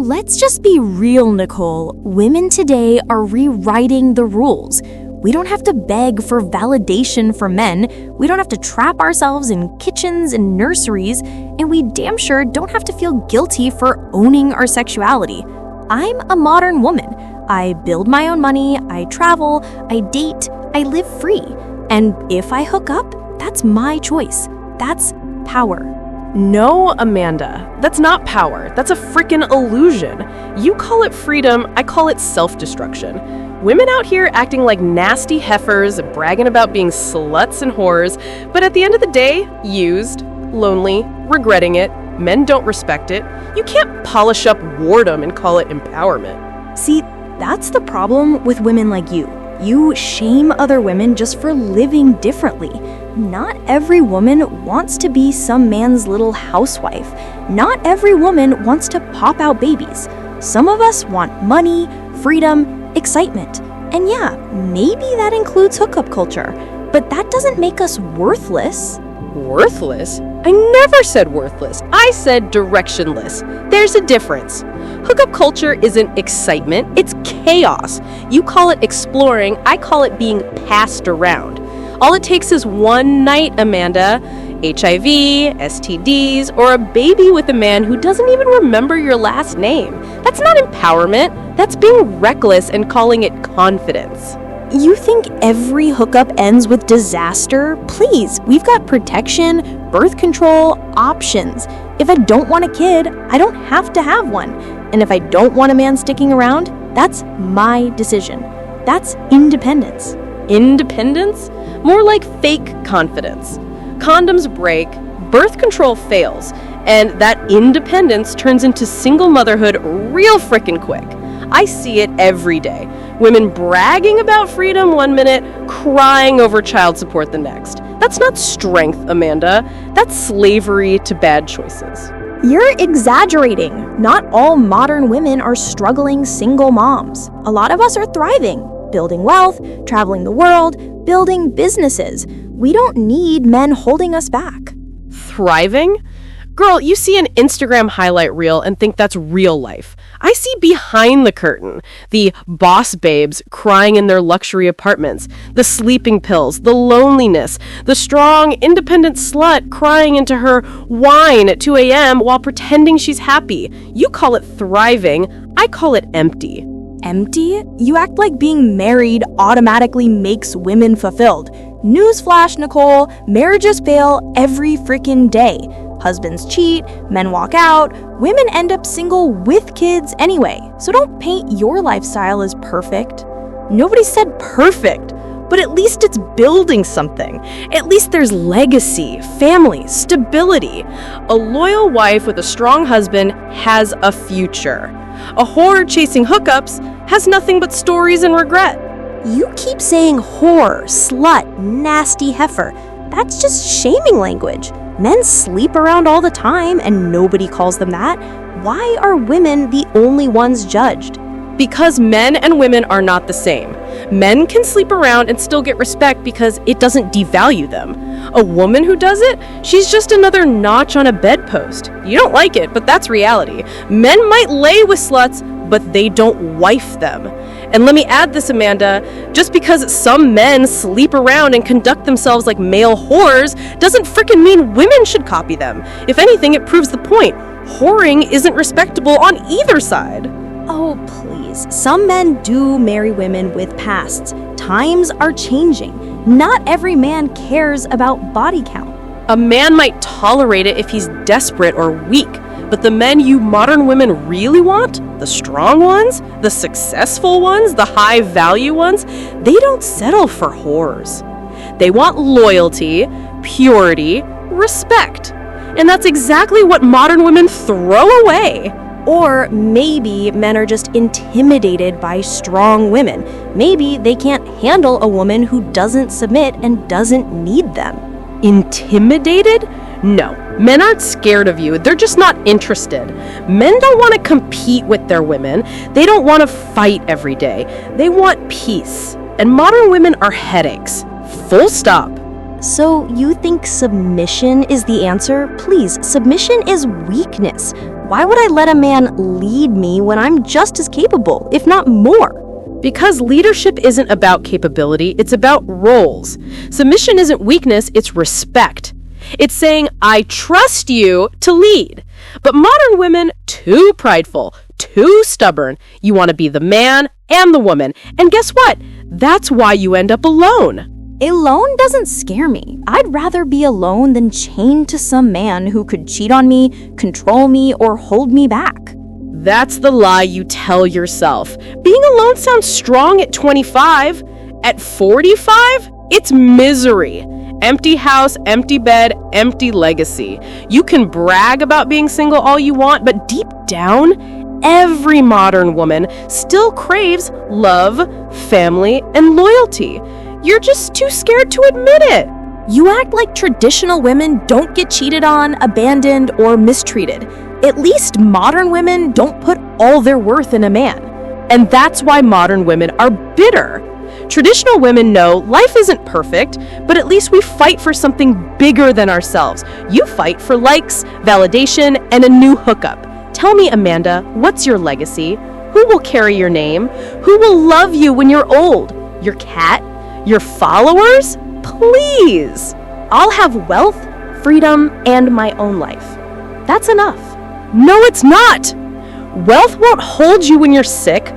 Let's just be real, Nicole. Women today are rewriting the rules. We don't have to beg for validation from men. We don't have to trap ourselves in kitchens and nurseries. And we damn sure don't have to feel guilty for owning our sexuality. I'm a modern woman. I build my own money, I travel, I date, I live free. And if I hook up, that's my choice. That's power. No, Amanda, that's not power. That's a freaking illusion. You call it freedom, I call it self-destruction. Women out here acting like nasty heifers, bragging about being sluts and whores, but at the end of the day, used, lonely, regretting it, men don't respect it. You can't polish up wardom and call it empowerment. See, that's the problem with women like you. You shame other women just for living differently. Not every woman wants to be some man's little housewife. Not every woman wants to pop out babies. Some of us want money, freedom, excitement. And yeah, maybe that includes hookup culture. But that doesn't make us worthless. Worthless? I never said worthless. I said directionless. There's a difference. Hookup culture isn't excitement, it's chaos. You call it exploring, I call it being passed around. All it takes is one night, Amanda. HIV, STDs, or a baby with a man who doesn't even remember your last name. That's not empowerment. That's being reckless and calling it confidence. You think every hookup ends with disaster? Please, we've got protection, birth control, options. If I don't want a kid, I don't have to have one. And if I don't want a man sticking around, that's my decision. That's independence. Independence? More like fake confidence. Condoms break, birth control fails, and that independence turns into single motherhood real frickin' quick. I see it every day. Women bragging about freedom one minute, crying over child support the next. That's not strength, Amanda. That's slavery to bad choices. You're exaggerating. Not all modern women are struggling single moms. A lot of us are thriving, building wealth, traveling the world, building businesses. We don't need men holding us back. Thriving? Girl, you see an Instagram highlight reel and think that's real life. I see behind the curtain, the boss babes crying in their luxury apartments, the sleeping pills, the loneliness, the strong, independent slut crying into her wine at 2 a.m. while pretending she's happy. You call it thriving, I call it empty. Empty? You act like being married automatically makes women fulfilled. Newsflash, Nicole, marriages fail every freaking day. Husbands cheat, men walk out, women end up single with kids anyway. So don't paint your lifestyle as perfect. Nobody said perfect, but at least it's building something. At least there's legacy, family, stability. A loyal wife with a strong husband has a future. A whore chasing hookups has nothing but stories and regret. You keep saying whore, slut, nasty heifer. That's just shaming language. Men sleep around all the time and nobody calls them that. Why are women the only ones judged? Because men and women are not the same. Men can sleep around and still get respect because it doesn't devalue them. A woman who does it, she's just another notch on a bedpost. You don't like it, but that's reality. Men might lay with sluts, but they don't wife them. And let me add this, Amanda, just because some men sleep around and conduct themselves like male whores doesn't frickin' mean women should copy them. If anything, it proves the point. Whoring isn't respectable on either side. Oh, please. Some men do marry women with pasts. Times are changing. Not every man cares about body count. A man might tolerate it if he's desperate or weak, but the men you modern women really want, the strong ones, the successful ones, the high-value ones, they don't settle for whores. They want loyalty, purity, respect. And that's exactly what modern women throw away. Or maybe men are just intimidated by strong women. Maybe they can't handle a woman who doesn't submit and doesn't need them. Intimidated? No, men aren't scared of you, they're just not interested. Men don't want to compete with their women, they don't want to fight every day. They want peace. And modern women are headaches. Full stop. So you think submission is the answer? Please, submission is weakness. Why would I let a man lead me when I'm just as capable, if not more? Because leadership isn't about capability, it's about roles. Submission isn't weakness, it's respect. It's saying, I trust you to lead. But modern women, too prideful, too stubborn. You want to be the man and the woman. And guess what? That's why you end up alone. Alone doesn't scare me. I'd rather be alone than chained to some man who could cheat on me, control me, or hold me back. That's the lie you tell yourself. Being alone sounds strong at 25. At 45, it's misery. Empty house, empty bed, empty legacy. You can brag about being single all you want, but deep down, every modern woman still craves love, family, and loyalty. You're just too scared to admit it. You act like traditional women don't get cheated on, abandoned, or mistreated. At least modern women don't put all their worth in a man. And that's why modern women are bitter. Traditional women know life isn't perfect, but at least we fight for something bigger than ourselves. You fight for likes, validation, and a new hookup. Tell me, Amanda, what's your legacy? Who will carry your name? Who will love you when you're old? Your cat? Your followers? Please! I'll have wealth, freedom, and my own life. That's enough. No, it's not! Wealth won't hold you when you're sick.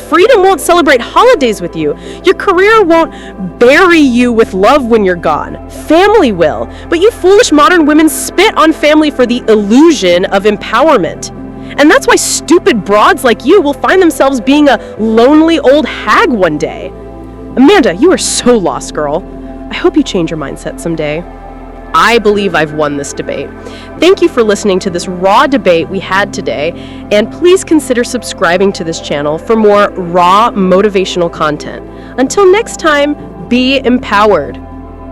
Freedom won't celebrate holidays with you. Your career won't bury you with love when you're gone. Family will. But you foolish modern women spit on family for the illusion of empowerment. And that's why stupid broads like you will find themselves being a lonely old hag one day. Amanda, you are so lost, girl. I hope you change your mindset someday. I believe I've won this debate. Thank you for listening to this raw debate we had today, and please consider subscribing to this channel for more raw motivational content. Until next time, be empowered.